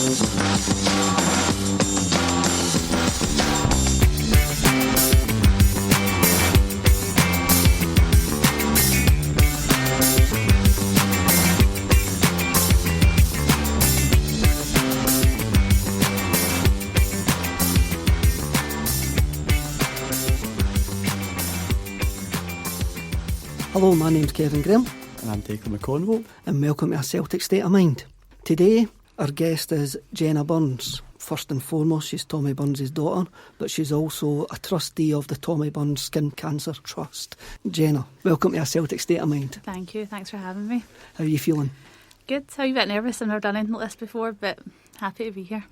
Hello, my name's Kevin Graham. And I'm Declan McConville. And welcome to A Celtic State of Mind. Today, our guest is Jenna Burns. First and foremost, she's Tommy Burns' daughter, but she's also a trustee of the Tommy Burns Skin Cancer Trust. Jenna, welcome to A Celtic State of Mind. Thank you, thanks for having me. How are you feeling? Good, I'm a bit nervous. I've never done anything like this before, but happy to be here.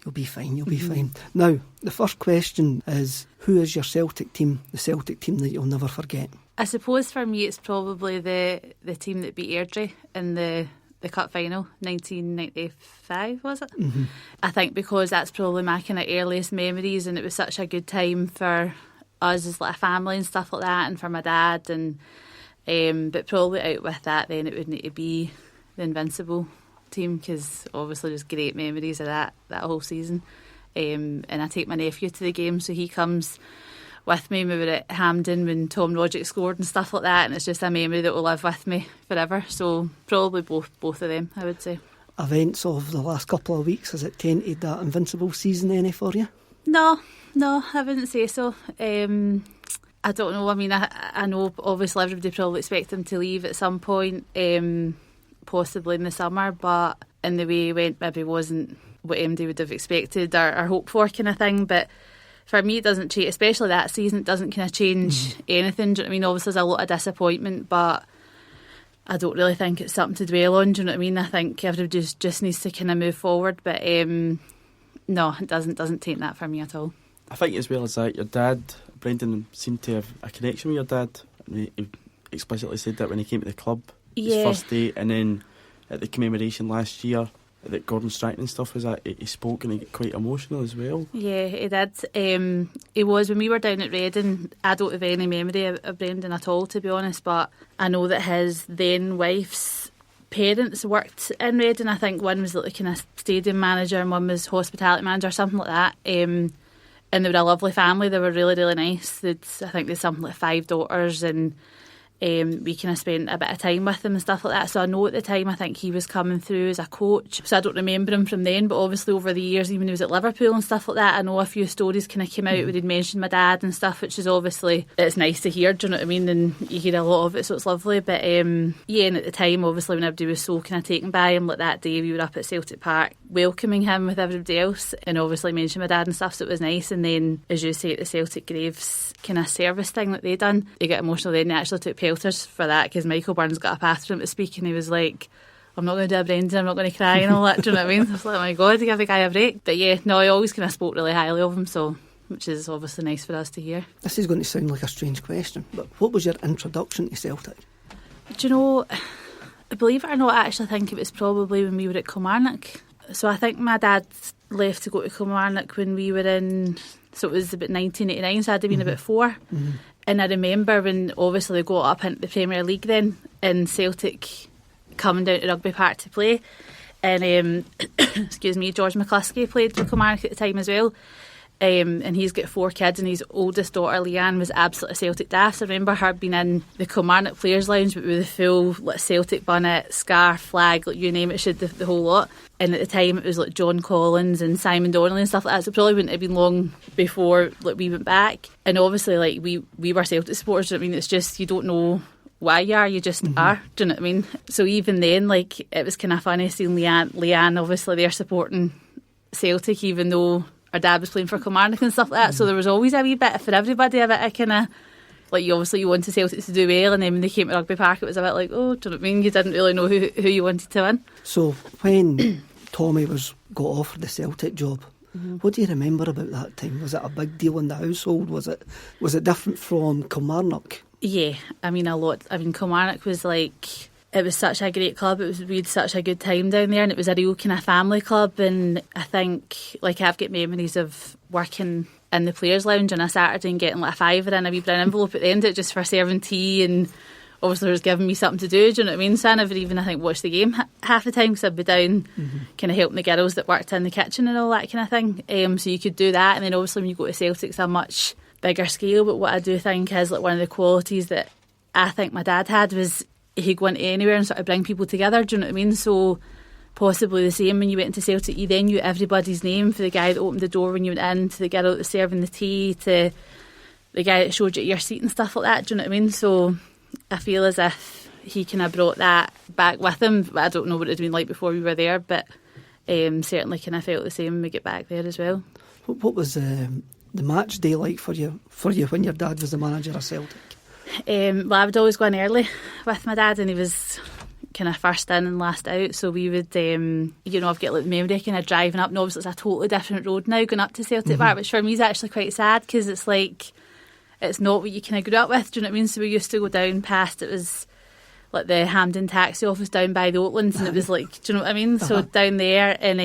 You'll be fine, you'll be fine. Now, the first question is, who is your Celtic team, the Celtic team that you'll never forget? I suppose for me it's probably the team that beat Airdrie in the cup final, 1995, was it? Mm-hmm. I think because that's probably my kind of earliest memories, and it was such a good time for us as like a family and stuff like that, and for my dad, and but probably out with that then it would need to be the Invincible team, because obviously there's great memories of that whole season. And I take my nephew to the game, so he comes with me. We were at Hampden when Tom Roderick scored and stuff like that, and it's just a memory that will live with me forever. So probably both of them, I would say. Events of the last couple of weeks, has it tainted that Invincible season any for you? No, I wouldn't say so. I don't know. I mean, I know obviously everybody probably expect him to leave at some point, possibly in the summer, but in the way he went maybe wasn't what MD would have expected or hoped for, kind of thing. But for me, it doesn't change, especially that season, it doesn't kind of change anything. Do you know what I mean? Obviously, there's a lot of disappointment, but I don't really think it's something to dwell on. Do you know what I mean? I think everybody just needs to kind of move forward. But no, it doesn't taint that for me at all. I think as well as that, your dad, Brendan, seemed to have a connection with your dad. He explicitly said that when he came to the club, his first day, and then at the commemoration last year that Gordon Strachan and stuff was at, he spoke and he got quite emotional as well. Yeah, he did. He was, when we were down at Reading, I don't have any memory of Brendan at all, to be honest, but I know that his then wife's parents worked in Reading. I think one was like the kind of stadium manager and one was hospitality manager, something like that. And they were a lovely family. They were really, really nice. I think they had something like 5 daughters, and we kind of spent a bit of time with him and stuff like that. So I know at the time, I think he was coming through as a coach. So I don't remember him from then, but obviously over the years, even when he was at Liverpool and stuff like that, I know a few stories kind of came out where he'd mentioned my dad and stuff, which is obviously, it's nice to hear, do you know what I mean? And you hear a lot of it, so it's lovely. But yeah, and at the time, obviously, when everybody was so kind of taken by him, like that day, we were up at Celtic Park welcoming him with everybody else, and obviously mentioned my dad and stuff, so it was nice. And then, as you say, at the Celtic Graves kind of service thing that they done, they got emotional then. They actually took pelters for that, because Michael Burns got up after him to speak, and he was like, I'm not going to do a Brendan, I'm not going to cry and all that, do you know what I mean? I was like, oh my God, give the guy a break. But yeah, no, I always kind of spoke really highly of him, so, which is obviously nice for us to hear. This is going to sound like a strange question, but what was your introduction to Celtic? Do you know, believe it or not, I actually think it was probably when we were at Kilmarnock. So I think my dad left to go to Kilmarnock when we were in, so it was about 1989, so I'd have been about 4. Mm-hmm. And I remember when obviously they got up into the Premier League then, and Celtic coming down to Rugby Park to play. And excuse me, George McCluskey played for Kilmarnock at the time as well. And he's got 4 kids, and his oldest daughter Leanne was absolutely Celtic daft. I remember her being in the Kilmarnock Players Lounge, but with the full like Celtic bonnet, scarf, flag, like you name it, should the whole lot. And at the time it was like John Collins and Simon Donnelly and stuff like that, so it probably wouldn't have been long before like we went back. And obviously like we were Celtic supporters, do you know what I mean? It's just, you don't know why you are, you just are, do you know what I mean? So even then, like, it was kind of funny seeing Leanne obviously there supporting Celtic, even though our dad was playing for Kilmarnock and stuff like that. So there was always a wee bit, for everybody, a bit of kind of, like, you wanted Celtic to do well, and then when they came to Rugby Park it was a bit like, oh, do you know what I mean? You didn't really know who you wanted to win. So when Tommy got offered the Celtic job, what do you remember about that time? Was it a big deal in the household? Was it different from Kilmarnock? Yeah, I mean, a lot. I mean, Kilmarnock was like, it was such a great club. We had such a good time down there, and it was a real kind of family club. And I think, like, I've got memories of working in the Players Lounge on a Saturday and getting like a £5 in a wee brown envelope at the end of it, just for serving tea and obviously was giving me something to do, do you know what I mean? So I never even, I think, watched the game half the time because I'd be down kind of helping the girls that worked in the kitchen and all that kind of thing. So you could do that, and then obviously when you go to Celtic, it's a much bigger scale. But what I do think is like one of the qualities that I think my dad had was he'd go into anywhere and sort of bring people together, do you know what I mean? So possibly the same when you went into Celtic, you then knew everybody's name, for the guy that opened the door when you went in, to the girl that was serving the tea, to the guy that showed you your seat and stuff like that, do you know what I mean? So I feel as if he kind of brought that back with him. I don't know what it had been like before we were there, but certainly kind of felt the same when we get back there as well. What was the match day like for you when your dad was the manager of Celtic? Well, I would always go in early with my dad, and he was kind of first in and last out, so we would I've got like the memory kind of driving up, and obviously it's a totally different road now going up to Celtic Park, which for me is actually quite sad because it's like it's not what you kind of grew up with, do you know what I mean? So we used to go down past, it was like the Hampden taxi office down by the Oatlands, and it was like, do you know what I mean? So down there, and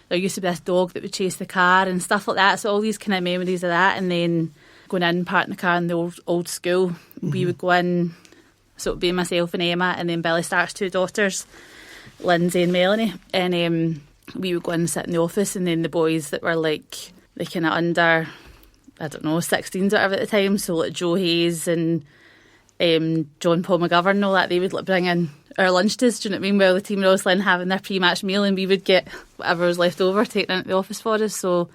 there used to be this dog that would chase the car and stuff like that, so all these kind of memories of that. And then going in, parking the car in the old school, we would go in, so it would be myself and Emma, and then Billy Stark's two daughters, Lindsay and Melanie, and we would go in and sit in the office, and then the boys that were like the kind of under, I don't know, 16s or whatever at the time, so like Joe Hayes and John Paul McGovern and all that, they would like bring in our lunch days, do you know what I mean, while the team were all in having their pre-match meal, and we would get whatever was left over taken into the office for us. So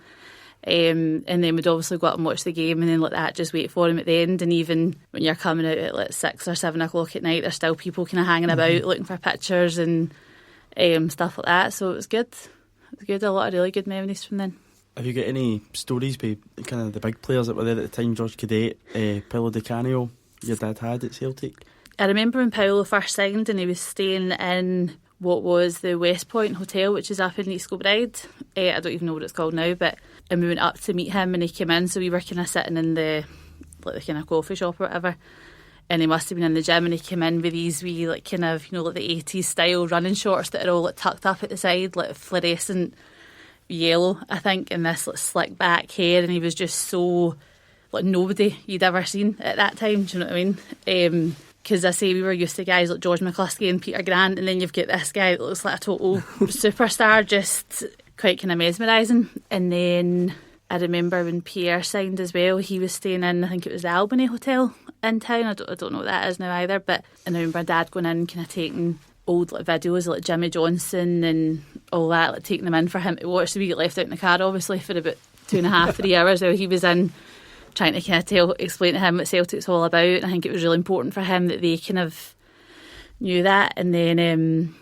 and then we'd obviously go up and watch the game, and then like that, just wait for him at the end. And even when you're coming out at like 6 or 7 o'clock at night, there's still people kind of hanging about looking for pictures and stuff like that. So it was good. It was good. A lot of really good memories from then. Have you got any stories with kind of the big players that were there at the time? George Cadet, Paolo Di Canio, your dad had at Celtic? I remember when Paolo first signed, and he was staying in what was the West Point Hotel, which is up in East Kilbride. I don't even know what it's called now, and we went up to meet him, and he came in, so we were kind of sitting in the kind of coffee shop or whatever, and he must have been in the gym, and he came in with these wee like kind of, you know, like the 80s style running shorts that are all like tucked up at the side, like fluorescent yellow, I think, and this like slick back hair, and he was just so like nobody you'd ever seen at that time, do you know what I mean? Because I say we were used to guys like George McCluskey and Peter Grant, and then you've got this guy that looks like a total superstar, just quite kind of mesmerising. And then I remember when Pierre signed as well, he was staying in, I think it was the Albany Hotel in town, I don't know what that is now either, but I remember Dad going in kind of taking old like videos like Jimmy Johnson and all that, like taking them in for him to watch. So we get left out in the car obviously for about 2.5, 3 hours while he was in, trying to kind of explain to him what Celtic's all about. And I think it was really important for him that they kind of knew that. And then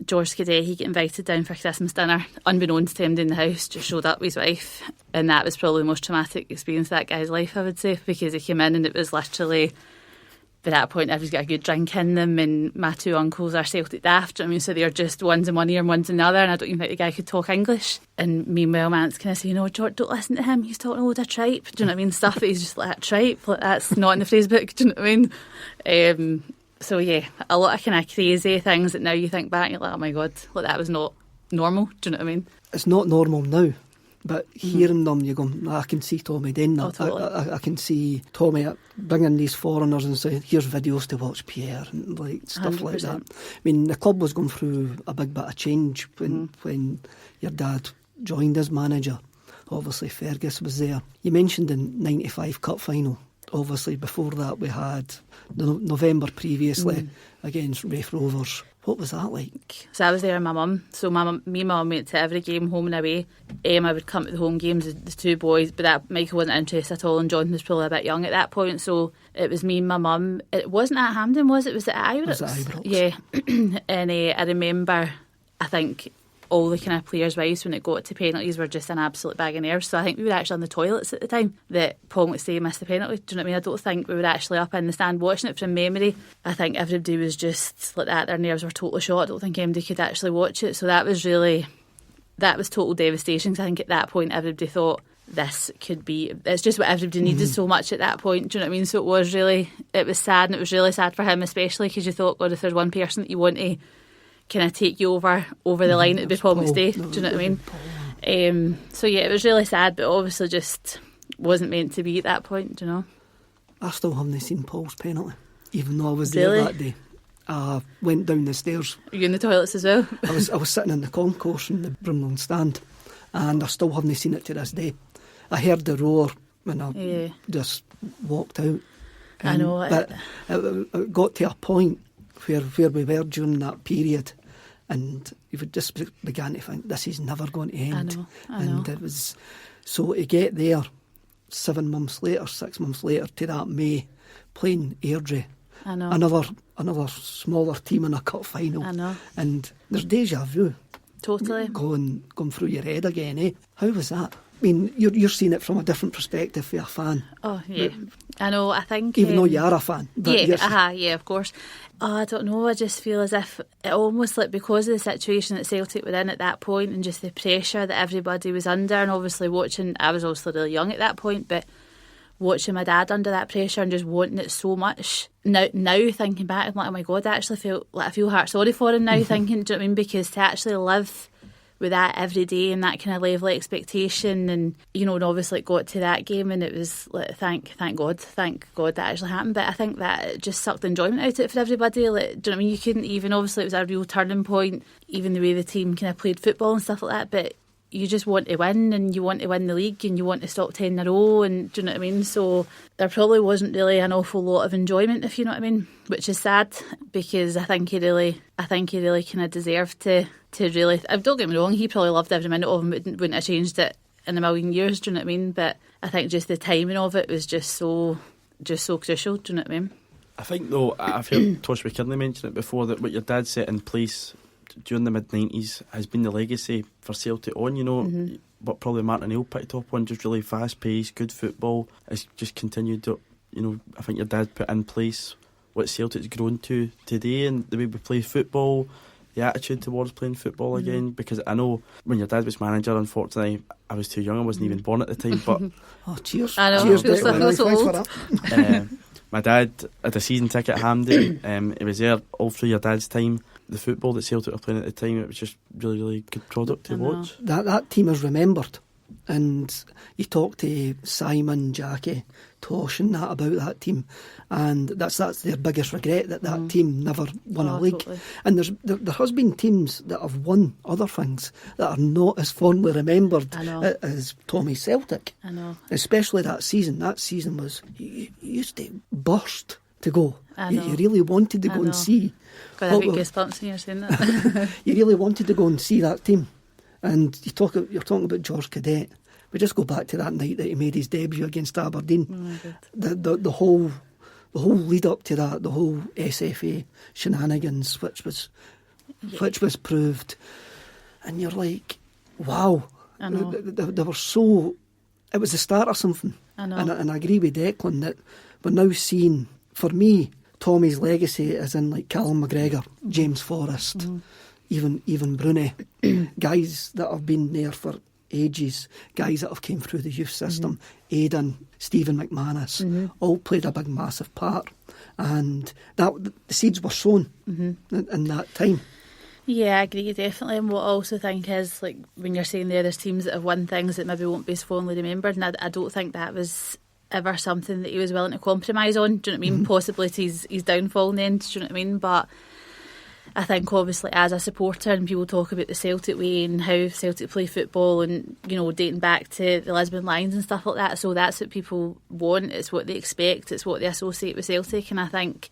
George Cadet, he got invited down for Christmas dinner, unbeknownst to him in the house, just showed up with his wife. And that was probably the most traumatic experience of that guy's life, I would say, because he came in and it was literally, by that point, everyone's got a good drink in them, and my two uncles are Celtic daft, I mean, so they're just one's in one ear and one's in the other, and I don't even think the guy could talk English. And meanwhile, my aunt's kind of saying, "No, George, don't listen to him, he's talking a load of tripe." Do you know what I mean? Stuff that he's just like, tripe, like that's not in the phrase book, do you know what I mean? So yeah, a lot of kind of crazy things that now you think back, you're like, oh my God, like that was not normal, do you know what I mean? It's not normal now. But hearing them, you go, I can see Tommy doing that. Totally. I can see Tommy bringing these foreigners and saying, here's videos to watch Pierre, and like stuff 100%. Like that. I mean, the club was going through a big bit of change when your dad joined as manager. Obviously, Fergus was there. You mentioned the 95 Cup final. Obviously, before that, we had the November previously against Raith Rovers. What was that like? So I was there with my mum. So me and my mum went to every game, home and away. Emma would come to the home games, the two boys, but that Michael wasn't interested at all, and Jonathan was probably a bit young at that point. So it was me and my mum. It wasn't at Hampden, was it? Was it at Ibrox? Was it Ibrox? Yeah. And I remember, I think all the kind of players' wives, when it got to penalties, were just an absolute bag of nerves. So I think we were actually on the toilets at the time that Paul McStay missed the penalty. Do you know what I mean? I don't think we were actually up in the stand watching it from memory. I think everybody was just like that. Their nerves were totally shot. I don't think anybody could actually watch it. So that was total devastation, because I think at that point everybody thought this could be, it's just what everybody needed so much at that point. Do you know what I mean? So it was sad, and it was really sad for him, especially because you thought, God, if there's one person that you want to kind of take you over the line, it'd be Paul McStay. Do you know what I mean? So yeah, it was really sad, but obviously just wasn't meant to be at that point, do you know? I still haven't seen Paul's penalty. even though I was Really? there that day. I went down the stairs. Were you in the toilets as well? I was sitting in the concourse in the Brimley stand, and I still haven't seen it to this day. I heard the roar when I just walked out. I know. But it got to a point where we were during that period, and you would just began to think, this is never going to end. I know. And it was, so to get there 6 months later to that May, playing Airdrie, I know. another smaller team in a cup final. I know. And there's deja vu. Totally. Going through your head again, eh? How was that? I mean, you're seeing it from a different perspective for a fan. Oh, yeah. I know, I think... Even though you are a fan. Yeah, of course. Oh, I don't know, I just feel as if it almost like because of the situation that Celtic were in at that point and just the pressure that everybody was under, and obviously watching, I was obviously really young at that point, but watching my dad under that pressure and just wanting it so much. Now thinking back, I'm like, oh my God, I actually feel like I feel heart sorry for him now, thinking, do you know what I mean? Because to actually live with that every day and that kind of level of expectation, and you know, and obviously it got to that game and it was like, thank God that actually happened. But I think that it just sucked enjoyment out of it for everybody. Like, do you know what I mean? You couldn't even, obviously it was a real turning point, even the way the team kind of played football and stuff like that, but you just want to win, and you want to win the league, and you want to stop 10 in a row, and do you know what I mean? So there probably wasn't really an awful lot of enjoyment, if you know what I mean, which is sad, because I think he really kind of deserved to really. Don't get me wrong, he probably loved every minute of it, wouldn't have changed it in a million years. Do you know what I mean? But I think just the timing of it was just so crucial. Do you know what I mean? I think though, I've heard Tosh McKinley mention it before, that what your dad set in place during the mid-90s has been the legacy for Celtic on, you know, but probably Martin O'Neill picked up on, just really fast-paced, good football. It's just continued to, you know, I think your dad put in place what Celtic's grown to today, and the way we play football, the attitude towards playing football again, because I know when your dad was manager, unfortunately, I was too young, I wasn't even born at the time, but... Oh, cheers. I know, cheers, Declan. Thanks for that. My dad had a season ticket at Hampden. It was there all through your dad's time. The football that Celtic were playing at the time, it was just really, really good product to watch. That team is remembered, and you talk to Simon, Jackie, Tosh and that about that team, and that's their biggest regret, that team never won a league. Totally. And there has been teams that have won other things that are not as fondly remembered as Tommy Celtic. I know. Especially that season. That season was, you used to burst to go. You really wanted to go and see. God, I get goosebumps when you're saying that. You really wanted to go and see that team. And you're talking about George Cadet. We just go back to that night that he made his debut against Aberdeen. The whole lead up to that, the whole SFA shenanigans, which was proved, and you're like, wow. I know. They were so. It was the start of something. I know. And I agree with Declan that we're now seeing. For me, Tommy's legacy is in like Callum McGregor, James Forrest, even Bruni, guys that have been there for ages, guys that have came through the youth system, Aidan, Stephen McManus, all played a big massive part, and that the seeds were sown in that time. Yeah, I agree, definitely. And what I also think is, like, when you're saying there's teams that have won things that maybe won't be as fondly remembered, and I don't think that was ever something that he was willing to compromise on. Do you know what I mean? Possibly to his downfall in the end. Do you know what I mean? But I think obviously as a supporter, and people talk about the Celtic way and how Celtic play football, and you know, dating back to the Lisbon Lions and stuff like that, so that's what people want, it's what they expect, it's what they associate with Celtic. And I think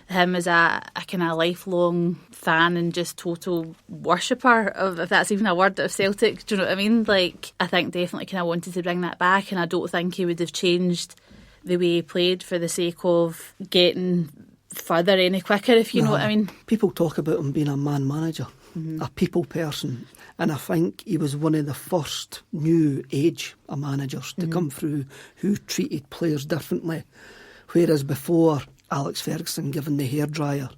him as a kind of lifelong fan and just total worshipper of, if that's even a word, of Celtic, do you know what I mean? Like, I think definitely kind of wanted to bring that back, and I don't think he would have changed the way he played for the sake of getting further any quicker, if you know what I mean. People talk about him being a man manager, a people person, and I think he was one of the first new age of managers to come through who treated players differently, whereas before Alex Ferguson given the hairdryer,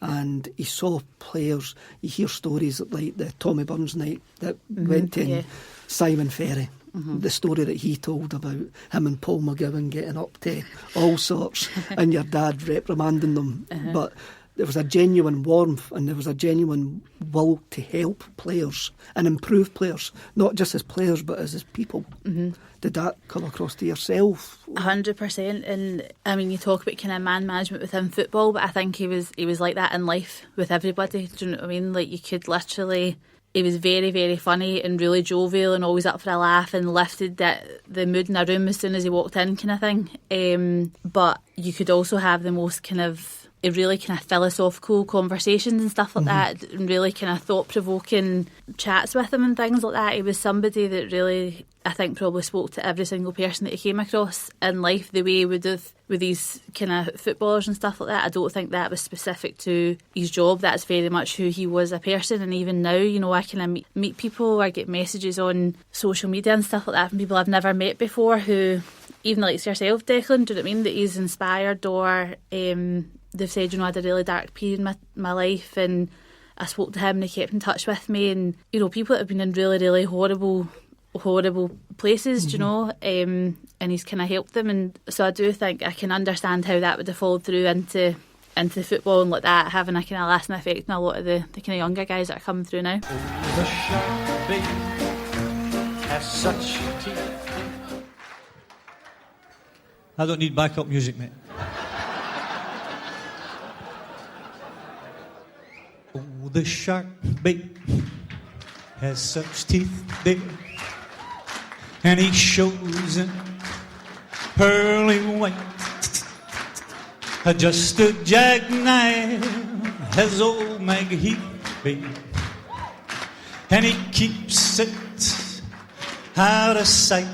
and he saw players, you hear stories like the Tommy Burns night that went in, Simon Ferry, the story that he told about him and Paul McGowan getting up to all sorts and your dad reprimanding them, but there was a genuine warmth and there was a genuine will to help players and improve players, not just as players but as people. Mm-hmm. Did that come across to yourself? 100%. And I mean, you talk about kind of man management within football, but I think he was like that in life with everybody. Do you know what I mean? Like, you could literally... He was very, very funny and really jovial and always up for a laugh and lifted the mood in a room as soon as he walked in, kind of thing. But you could also have the most kind of really kind of philosophical conversations and stuff like that, and really kind of thought-provoking chats with him and things like that. He was somebody that really, I think, probably spoke to every single person that he came across in life the way he would have with these kind of footballers and stuff like that. I don't think that was specific to his job. That's very much who he was a person. And even now, you know, I kind of meet people, I get messages on social media and stuff like that from people I've never met before who, even like yourself, Declan, do you know what I mean, that he's inspired, or they've said, you know, I had a really dark period in my life and I spoke to him and he kept in touch with me. And, you know, people that have been in really, really horrible places, do you know, and he's kind of helped them. And so I do think I can understand how that would have followed through into football and like that, having a kind of lasting effect on a lot of the kind of younger guys that are coming through now. The shark bait has such teeth. I don't need backup music, mate. Oh, the shark bait has such teeth there, and he shows in pearly white. Just a jackknife has old Maggie, baby, and he keeps it out of sight.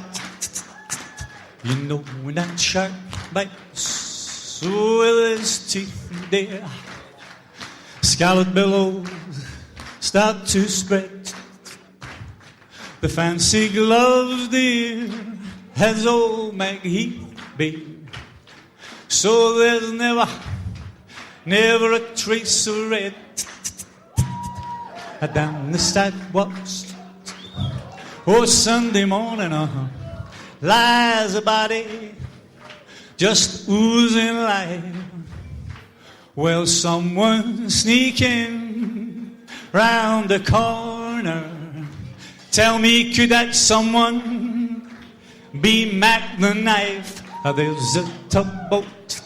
You know when that shark bites with his teeth there, scarlet billows start to spread. The fancy gloves, dear, has old Maggie, baby. So there's never a trace of red down the sidewalks. Oh, Sunday morning, lies a body just oozing life. Well, someone sneaking round the corner. Tell me, could that someone be Mac the Knife? There's a tugboat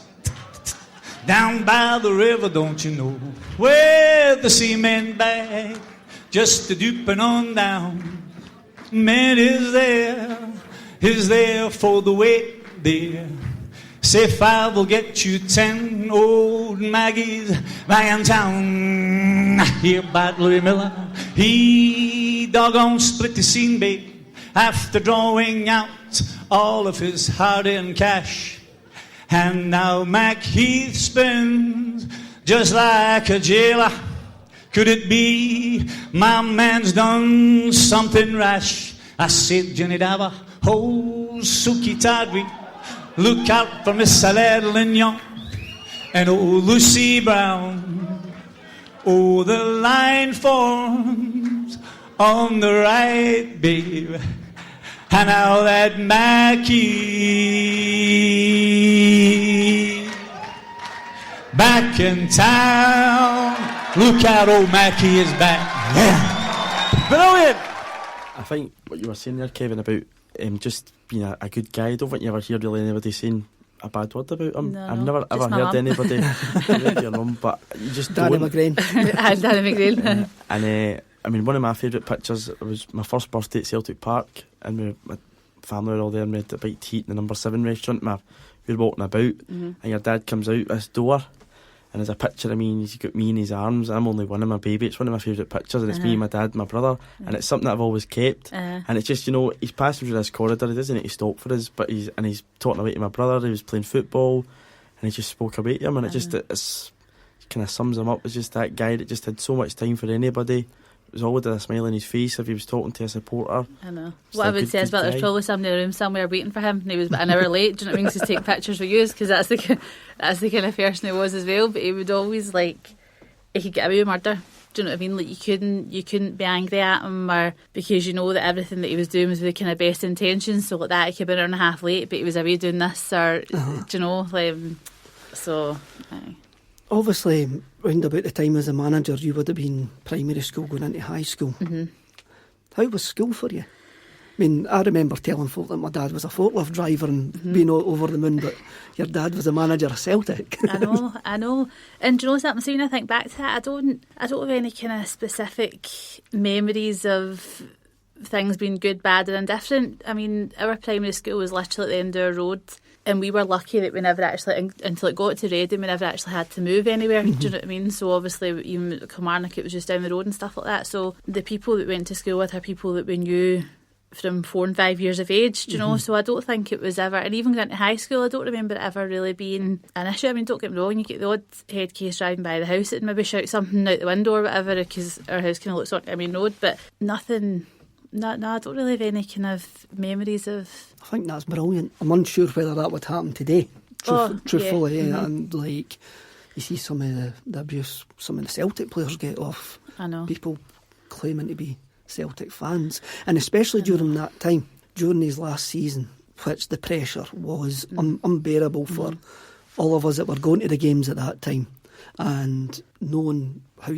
down by the river, don't you know, where the seamen bag just a duping on down. Man is there for the wait, dear. Say 5 will get you 10 old Maggies back in town. Here by Louis Miller, he doggone split the scene bait after drawing out all of his hard-earned cash. And now Mac Heath spins just like a jailer. Could it be my man's done something rash? I said, Jenny Dava, oh, Suki Tadri, look out for Miss Salad Lignon and old Lucy Brown. Oh, the line forms on the right, babe. And now that Mackie back in town. Look out, old Mackie is back. Yeah. Brilliant. I think what you were saying there, Kevin, about just being a good guy, I don't think you ever hear really anybody saying a bad word about him. No, I've never ever heard anybody maybe your mum, but you just Danny don't. McGrain. Danny McGrain. And I mean, one of my favourite pictures, it was my first birthday at Celtic Park, and my family were all there, and we had a bite to eat in the number 7 restaurant. We were walking about, and your dad comes out this door, and there's a picture of me, and he's got me in his arms. I'm only one of my baby. It's one of my favourite pictures, and it's me, my dad, and my brother, and it's something that I've always kept. And it's just, you know, he's passing through this corridor, he doesn't need to stop for us, but he's talking away to my brother. He was playing football, and he just spoke away to him, and it kind of sums him up as just that guy that just had so much time for anybody. It was always a smile on his face if he was talking to a supporter. I know. What I would say is, but there's probably somebody in the room somewhere waiting for him, and he was about an hour late. Do you know what I mean? To take pictures with you, because that's the kind of person he was as well. But he would always he could get away with murder. Do you know what I mean? Like, you couldn't be angry at him, or because you know that everything that he was doing was with the kind of best intentions. So like that, he could be an hour and a half late, but he was away doing this, or do you know? So. Aye. obviously, round about the time as a manager, you would have been primary school going into high school. Mm-hmm. How was school for you? I mean, I remember telling folk that my dad was a forklift driver and being all over the moon, but your dad was a manager of Celtic. I know. And do you know something? So when I think back to that, I don't have any kind of specific memories of things being good, bad, or indifferent. I mean, our primary school was literally at the end of our road, and we were lucky that we never actually, until it got to Reading, we never actually had to move anywhere. Do you know what I mean? So obviously, even at Kilmarnock, it was just down the road and stuff like that. So the people that we went to school with are people that we knew from 4 and 5 years of age, do you know? So I don't think it was ever, and even going into high school, I don't remember it ever really being an issue. I mean, don't get me wrong, you get the odd head case driving by the house and maybe shout something out the window or whatever, because our house kind of looks on Main Road, but nothing. No, I don't really have any kind of memories of. I think that's brilliant. I'm unsure whether that would happen today. Truthfully, yeah. And like you see some of the abuse some of the Celtic players get off. I know. People claiming to be Celtic fans, and especially during that time, during his last season, which the pressure was unbearable for all of us that were going to the games at that time, and knowing how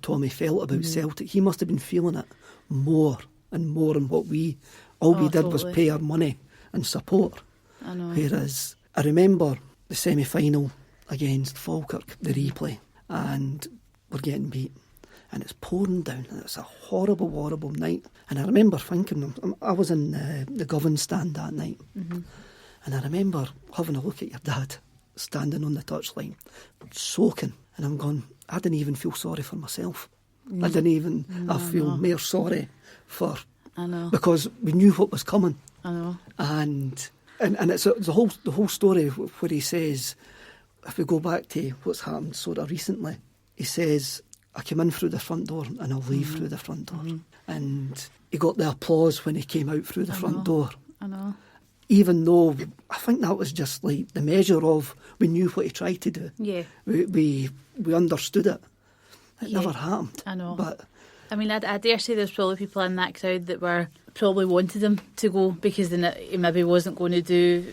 Tommy felt about Celtic, he must have been feeling it more and more than what we did was pay our money and support. I know. Whereas I remember the semi-final against Falkirk, the replay, and we're getting beat. And it's pouring down, and it's a horrible, horrible night. And I remember thinking, I was in the Govan stand that night, and I remember having a look at your dad standing on the touchline, soaking, and I'm going, I didn't even feel sorry for myself. I didn't even, I feel more sorry for, because we knew what was coming. I know. And it's the whole story where he says, if we go back to what's happened sort of recently, he says, I came in through the front door and I'll leave through the front door. And he got the applause when he came out through the front door. I know. Even though I think that was just like the measure of, we knew what he tried to do. Yeah. We understood it. It never happened. I know. But I mean, I dare say there's probably people in that crowd that were probably wanted him to go because then he maybe wasn't going to do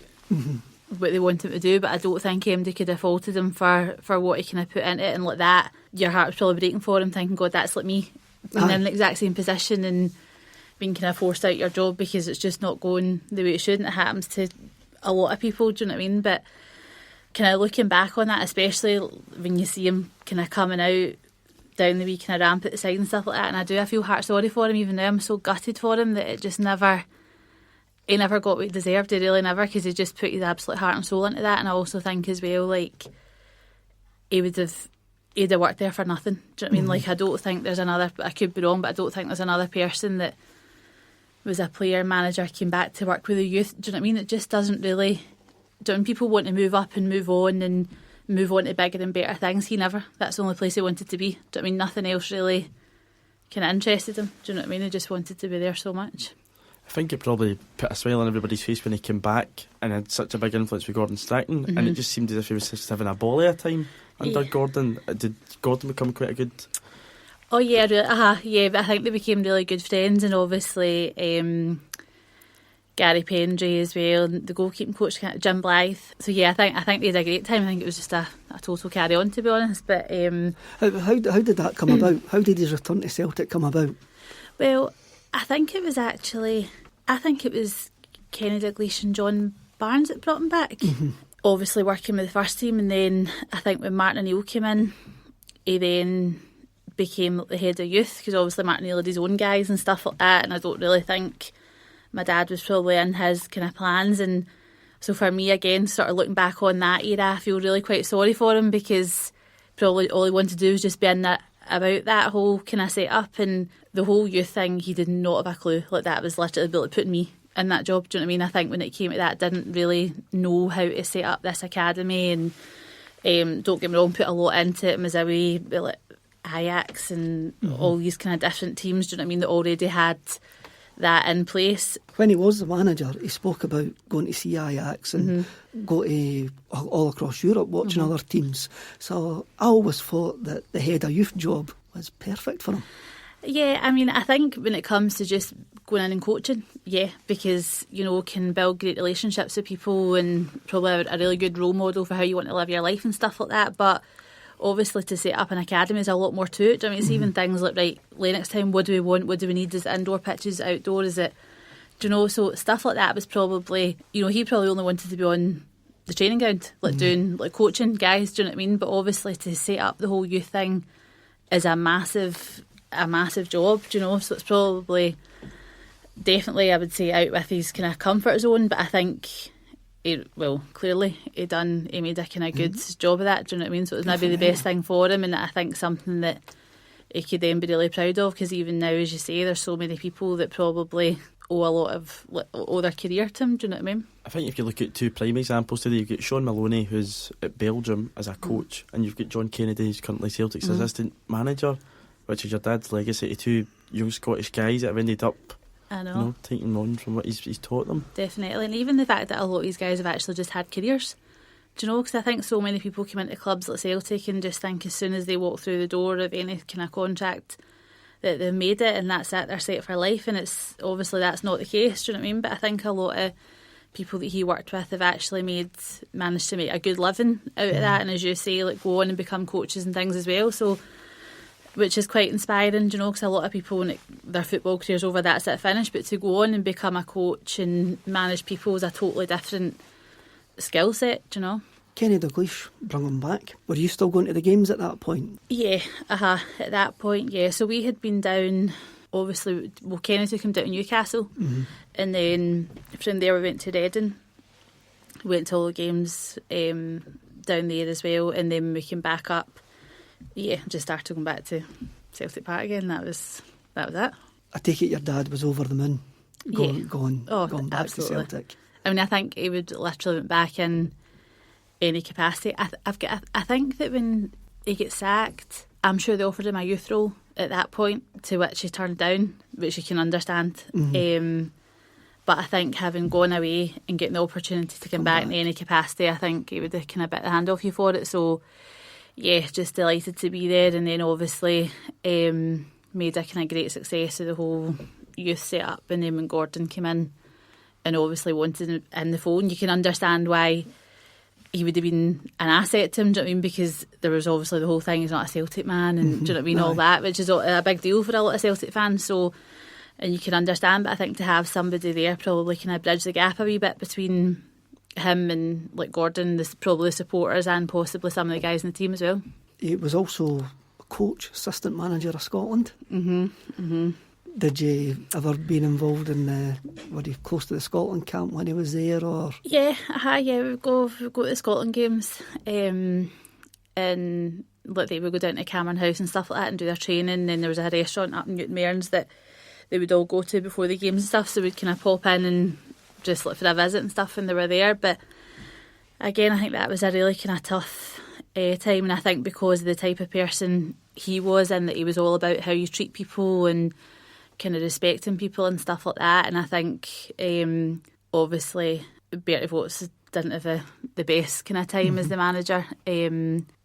what they want him to do, but I don't think MD could have faulted him for what he kind of put into it, and like that, your heart was probably breaking for him, thinking, God, that's like me, being in the exact same position and being kind of forced out your job because it's just not going the way it should, and it happens to a lot of people, do you know what I mean? But kind of looking back on that, especially when you see him kind of coming out down the wee kind of ramp at the side and stuff like that, and I feel heart sorry for him. Even now I'm so gutted for him that it just never, he never got what he deserved. He really never, because he just put his absolute heart and soul into that. And I also think as well, like, he'd have worked there for nothing. Do you know what I mean? Like, I don't think there's another, I could be wrong, but I don't think there's another person that was a player manager, came back to work with the youth. Do you know what I mean? It just doesn't really, when people want to move up and move on to bigger and better things, he never. That's the only place he wanted to be. Do you know what I mean? Nothing else really kind of interested him. Do you know what I mean? He just wanted to be there so much. I think it probably put a smile on everybody's face when he came back and had such a big influence with Gordon Strachan, and it just seemed as if he was just having a ball of a time under Gordon. Did Gordon become quite a good... Oh yeah, yeah, but I think they became really good friends, and obviously Gary Pendry as well, and the goalkeeping coach Jim Blythe. So yeah, I think they had a great time. I think it was just a total carry on, to be honest. But how did that come about? How did his return to Celtic come about? Well, I think it was Kenny Dalglish and John Barnes that brought him back. Obviously working with the first team, and then I think when Martin O'Neill came in, he then became the head of youth, because obviously Martin O'Neill had his own guys and stuff like that, and I don't really think my dad was probably in his kind of plans. And so for me, again, sort of looking back on that era, I feel really quite sorry for him, because probably all he wanted to do was just be in that, about that whole kind of set up, and the whole youth thing, he did not have a clue. Like, that was literally like putting me in that job. Do you know what I mean? I think when it came to that, didn't really know how to set up this academy, and don't get me wrong, put a lot into it. Mazowie, like Ajax and all these kind of different teams, do you know what I mean, that already had that in place. When he was the manager, he spoke about going to see Ajax and go to all across Europe watching other teams. So I always thought that the head of youth job was perfect for him. Yeah, I mean, I think when it comes to just going in and coaching, yeah, because, you know, can build great relationships with people and probably a really good role model for how you want to live your life and stuff like that. But obviously to set up an academy is a lot more to it. I mean, it's even things like, right, next time, what do we want? What do we need? Is it indoor pitches, outdoor? Is it, do you know? So stuff like that was probably, you know, he probably only wanted to be on the training ground, like doing, like coaching guys, do you know what I mean? But obviously to set up the whole youth thing is a massive job, do you know? So it's probably, definitely I would say out with his kind of comfort zone, but I think clearly he made a kind of good job of that, do you know what I mean? So it was maybe the best thing for him, and I think something that he could then be really proud of, because even now, as you say, there's so many people that probably owe their career to him, do you know what I mean? I think if you look at two prime examples today, you've got Sean Maloney, who's at Belgium as a coach, and you've got John Kennedy, who's currently Celtic's assistant manager, which is your dad's legacy to two young Scottish guys that have ended up, I know, you know, taking on from what he's taught them. Definitely, and even the fact that a lot of these guys have actually just had careers. Do you know, because I think so many people come into clubs like Celtic and just think as soon as they walk through the door of any kind of contract that they've made it and that's it, they're set for life, and it's obviously that's not the case, do you know what I mean? But I think a lot of people that he worked with have actually managed to make a good living out of that, and as you say, like go on and become coaches and things as well, so which is quite inspiring, do you know, because a lot of people when their football career's over, that's it, finished, but to go on and become a coach and manage people is a totally different skill set, do you know? Kenny Dalglish brought him back. Were you still going to the games at that point? Yeah, at that point, yeah. So we had been down, obviously, Kenny took him down to Newcastle, and then from there we went to Reading, went to all the games down there as well, and then we came back up, just started going back to Celtic Park again. That was it. I take it your dad was over the moon going back absolutely. to Celtic. I mean, I think he would literally went back in any capacity. I think that when he gets sacked, I'm sure they offered him a youth role at that point, to which he turned down, which you can understand. But I think having gone away and getting the opportunity to come back in any capacity, I think he would have kind of bit the hand off you for it. So yeah, just delighted to be there, and then obviously made a kind of great success of the whole youth setup. And then when Gordon came in and obviously wanted him in the phone, you can understand why he would have been an asset to him, do you know what I mean? Because there was obviously the whole thing, he's not a Celtic man, and do you know what I mean, all that, which is a big deal for a lot of Celtic fans, so, and you can understand, but I think to have somebody there probably kind of bridge the gap a wee bit between him and like Gordon, probably the supporters, and possibly some of the guys in the team as well. He was also a coach, assistant manager of Scotland. Did you ever been involved in were you close to the Scotland camp when he was there, or? Yeah, we go to the Scotland games, and like they would go down to Cameron House and stuff like that and do their training. And there was a restaurant up in Newton Mearns that they would all go to before the games and stuff, so we'd kind of pop in and just look for a visit and stuff when they were there. But again, I think that was a really kind of tough time, and I think because of the type of person he was, and that he was all about how you treat people and kind of respecting people and stuff like that. And I think obviously Bertie Vogts didn't have the best kind of time as the manager,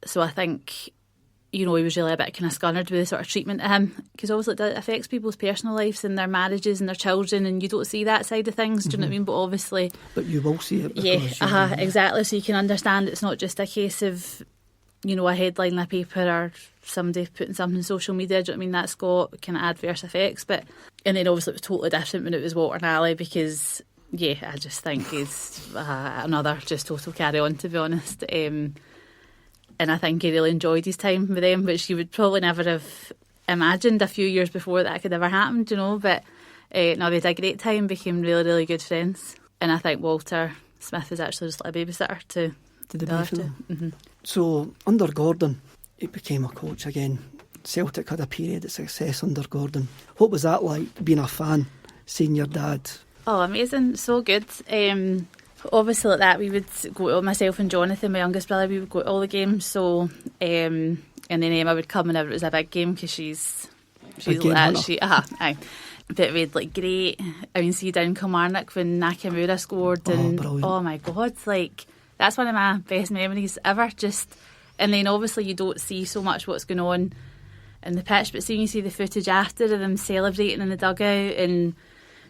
so I think, you know, he was really a bit kind of scunnered with the sort of treatment of him, because obviously it affects people's personal lives and their marriages and their children, and you don't see that side of things, do you know what I mean? But obviously, but you will see it, exactly, so you can understand it's not just a case of, you know, a headline in a paper or somebody putting something on social media, do you know what I mean? That's got kind of adverse effects. But and then obviously it was totally different when it was Walter and Ali, because I just think he's another just total carry on, to be honest. And I think he really enjoyed his time with them, which you would probably never have imagined a few years before that could ever happen, you know. But no, they had a great time, became really, really good friends. And I think Walter Smith was actually just like a babysitter to the other two. So under Gordon, he became a coach again. Celtic had a period of success under Gordon. What was that like, being a fan, seeing your dad? Oh, amazing, so good. Obviously like that, we would go, myself and Jonathan, my youngest brother, we would go to all the games. So and then Emma would come whenever it was a big game, because she's like that. But we had like great, I mean, see down Kilmarnock when Nakamura scored, and oh my God, like that's one of my best memories ever. And then obviously you don't see so much what's going on in the pitch, but seeing you see the footage after of them celebrating in the dugout and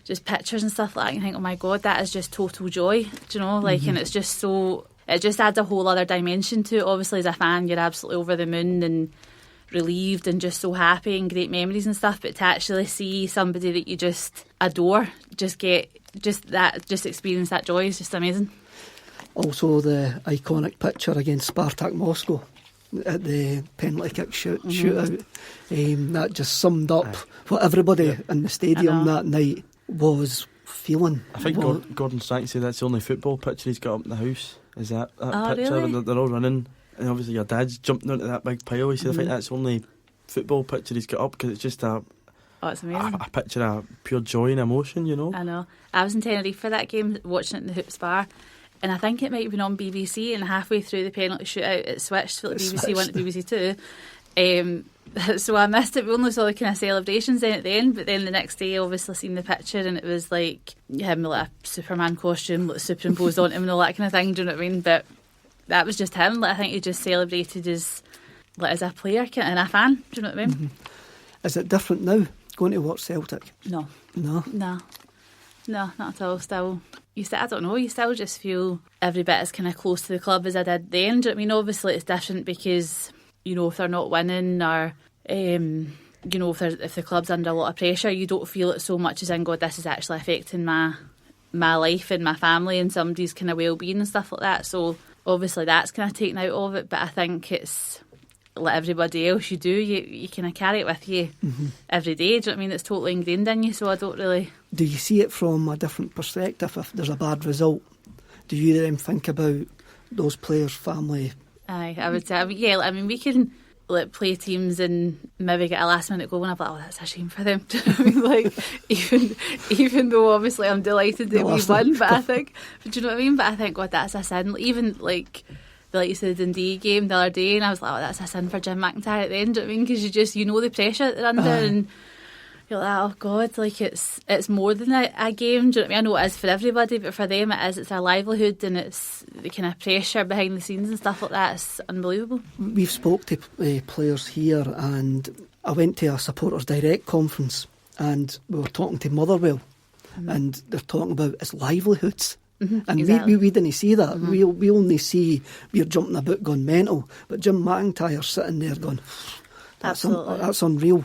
just pictures and stuff like that, you think, oh my God, that is just total joy, do you know? Like, and it's just so, it just adds a whole other dimension to it. Obviously, as a fan, you're absolutely over the moon and relieved and just so happy and great memories and stuff. But to actually see somebody that you just adore just experience that joy is just amazing. Also, the iconic picture against Spartak Moscow at the penalty kick shootout, that just summed up what everybody in the stadium that night was feeling. I think Gordon Strank said that's the only football picture he's got up in the house, is that picture. Really? And they're all running, and obviously your dad's jumping onto that big pile. He said, I think that's the only football picture he's got up, because it's just it's amazing. a picture of pure joy and emotion, you know. I know. I was in Tenerife for that game, watching it in the Hoops bar, and I think it might have been on BBC, and halfway through the penalty shootout it switched, so BBC went to BBC Two. So I missed it. We only saw the kind of celebrations then at the end, but then the next day obviously seen the picture, and it was like him with like a Superman costume like superimposed on him and all that kind of thing, do you know what I mean? But that was just him. Like, I think he just celebrated as a player and a fan, do you know what I mean? Mm-hmm. Is it different now, going to watch Celtic? No, not at all. Still, I don't know, you still just feel every bit as kind of close to the club as I did then. Do you know what I mean? Obviously it's different because, you know, if they're not winning or, you know, if the club's under a lot of pressure, you don't feel it so much as in, God, this is actually affecting my life and my family and somebody's kind of well-being and stuff like that. So obviously that's kind of taken out of it, but I think it's like everybody else, you kind of carry it with you every day. Do you know what I mean? It's totally ingrained in you, so I don't really... Do you see it from a different perspective? If there's a bad result, do you then think about those players' family? Aye, I would say, I mean, we can play teams and maybe get a last minute goal and I'm like, oh, that's a shame for them. Do you know what I mean? Like, even though obviously I'm delighted that we won, but I think, do you know what I mean? But I think, God, that's a sin. Even like you said, the Dundee game the other day, and I was like, oh, that's a sin for Jim McIntyre at the end. Do you know what I mean? Because you know the pressure that they're under, and you're like, oh God, like it's more than a game. Do you know what I mean? I know it is for everybody, but for them it is. It's their livelihood, and it's the kind of pressure behind the scenes and stuff like that. It's unbelievable. We've spoke to players here, and I went to a supporters direct conference, and we were talking to Motherwell, and they're talking about its livelihoods. And exactly. we didn't see that. We only see we're jumping about going mental, but Jim McIntyre's sitting there going, that's unreal.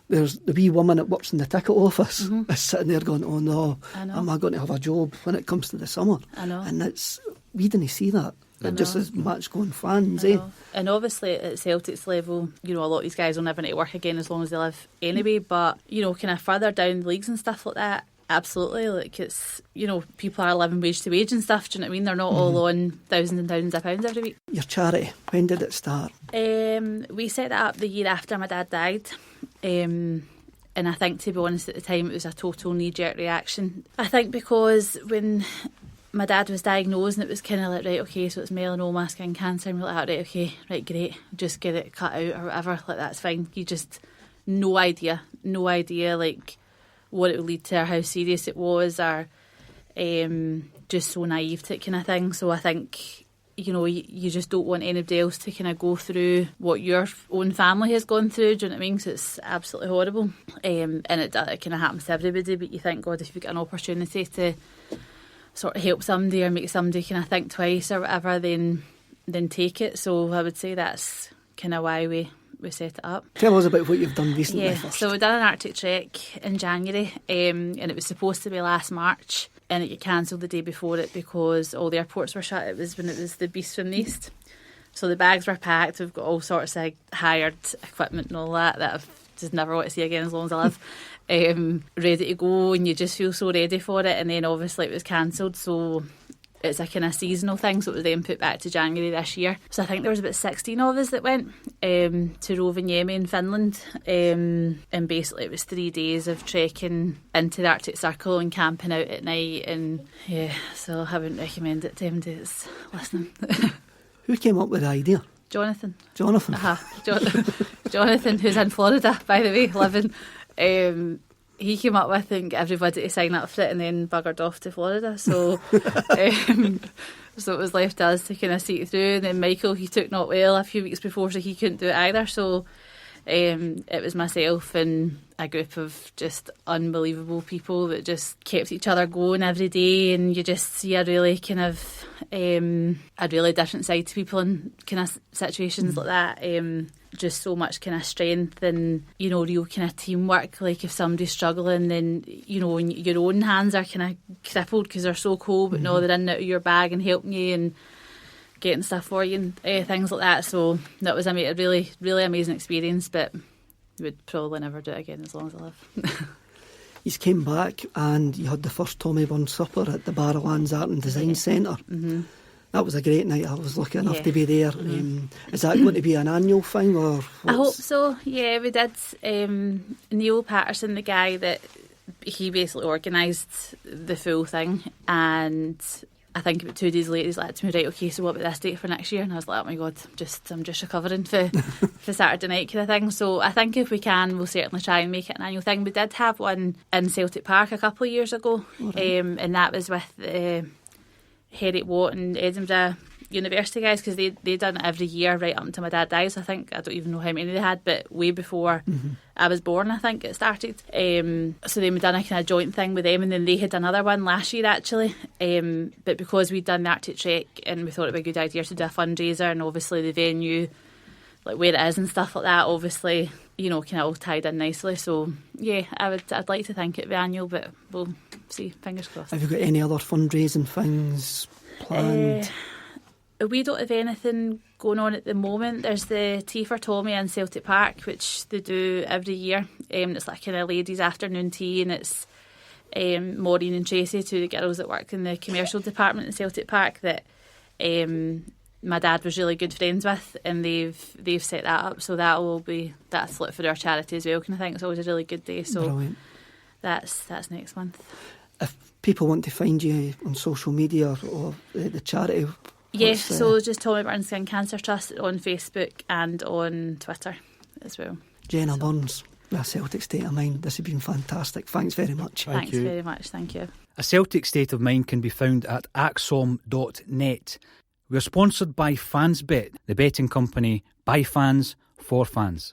There's the wee woman that works in the ticket office is sitting there going, oh no, am I going to have a job when it comes to the summer? I know. And we didn't see that. Just as match going fans, And obviously at Celtic's level, you know, a lot of these guys will never need to work again as long as they live anyway, but, you know, kind of further down the leagues and stuff like that, absolutely, like it's, you know, people are living wage to wage and stuff, do you know what I mean? They're not all on thousands and thousands of pounds every week. Your charity, when did it start? We set that up the year after my dad died, and I think, to be honest, at the time it was a total knee-jerk reaction. I think because when my dad was diagnosed and it was kind of like, right, okay, so it's melanoma, skin cancer, and we're like, right, okay, right, great, just get it cut out or whatever, like that's fine. You just, no idea like what it would lead to or how serious it was, or just so naive to it kind of thing. So I think, you know, you just don't want anybody else to kind of go through what your own family has gone through, do you know what I mean? Because it's absolutely horrible, and it kind of happens to everybody, but you think, God, if you get an opportunity to sort of help somebody or make somebody kind of think twice or whatever, then take it. So I would say that's kind of why we set it up. Tell us about what you've done recently. First. So we've done an Arctic trek in January, and it was supposed to be last March, and it got cancelled the day before it because all the airports were shut. It was when it was the beast from the east. So the bags were packed. We've got all sorts of hired equipment and all that I've just never want to see again as long as I live. Ready to go, and you just feel so ready for it. And then obviously it was cancelled, so it's a kind of seasonal thing, so it was then put back to January this year. So I think there was about 16 of us that went to Rovaniemi in Finland, and basically it was 3 days of trekking into the Arctic Circle and camping out at night, and so I wouldn't recommend it to anybody that's listening. Who came up with the idea? Jonathan. Jonathan, who's in Florida, by the way, living. He came up with and got everybody to sign up for it, and then buggered off to Florida. So, so it was left to us to kind of see it through. And then Michael, he took not well a few weeks before, so he couldn't do it either. So it was myself and a group of just unbelievable people that just kept each other going every day, and you just see a really kind of a really different side to people in kind of situations like that. Just so much kind of strength and, you know, real kind of teamwork. Like if somebody's struggling, then, you know, when your own hands are kind of crippled because they're so cold, but no, they're in and out of your bag and helping you and getting stuff for you and things like that. So that was a really, really amazing experience, but would probably never do it again as long as I live. You came back and you had the first Tommy Burns supper at the Barrowlands Art and Design Centre. Mm-hmm. That was a great night. I was lucky enough to be there. Mm-hmm. Is that going to be an annual thing? Or I hope so. Yeah, we did. Neil Patterson, the guy that he basically organised the full thing, and I think about 2 days later he's like to me, right, okay, so what about this date for next year? And I was like, oh my God, I'm just recovering for Saturday night kind of thing. So I think if we can, we'll certainly try and make it an annual thing. We did have one in Celtic Park a couple of years ago, and that was with Heriot Watt and Edinburgh University guys, because they done it every year right up until my dad dies. I think, I don't even know how many they had, but way before I was born, I think it started. So then we done a kind of joint thing with them, and then they had another one last year actually, but because we'd done the Arctic Trek and we thought it would be a good idea to do a fundraiser, and obviously the venue, like where it is and stuff like that, obviously, you know, kind of all tied in nicely. So yeah, I'd like to think it'd be annual, but we'll see, fingers crossed. Have you got any other fundraising things planned? We don't have anything going on at the moment. There's the Tea for Tommy in Celtic Park, which they do every year. It's like kind of ladies' afternoon tea, and it's Maureen and Tracy, two of the girls that work in the commercial department in Celtic Park, that my dad was really good friends with, and they've set that up. So that's like for our charity as well, kind of thing. It's always a really good day. So brilliant. That's next month. If people want to find you on social media or the charity. Yes, so just Tommy Burns Skin Cancer Trust on Facebook and on Twitter as well. Jenna Burns, A Celtic State of Mind. This has been fantastic. Thanks very much. Thanks very much. Thank you. A Celtic State of Mind can be found at axom.net. We're sponsored by Fansbet, the betting company by fans for fans.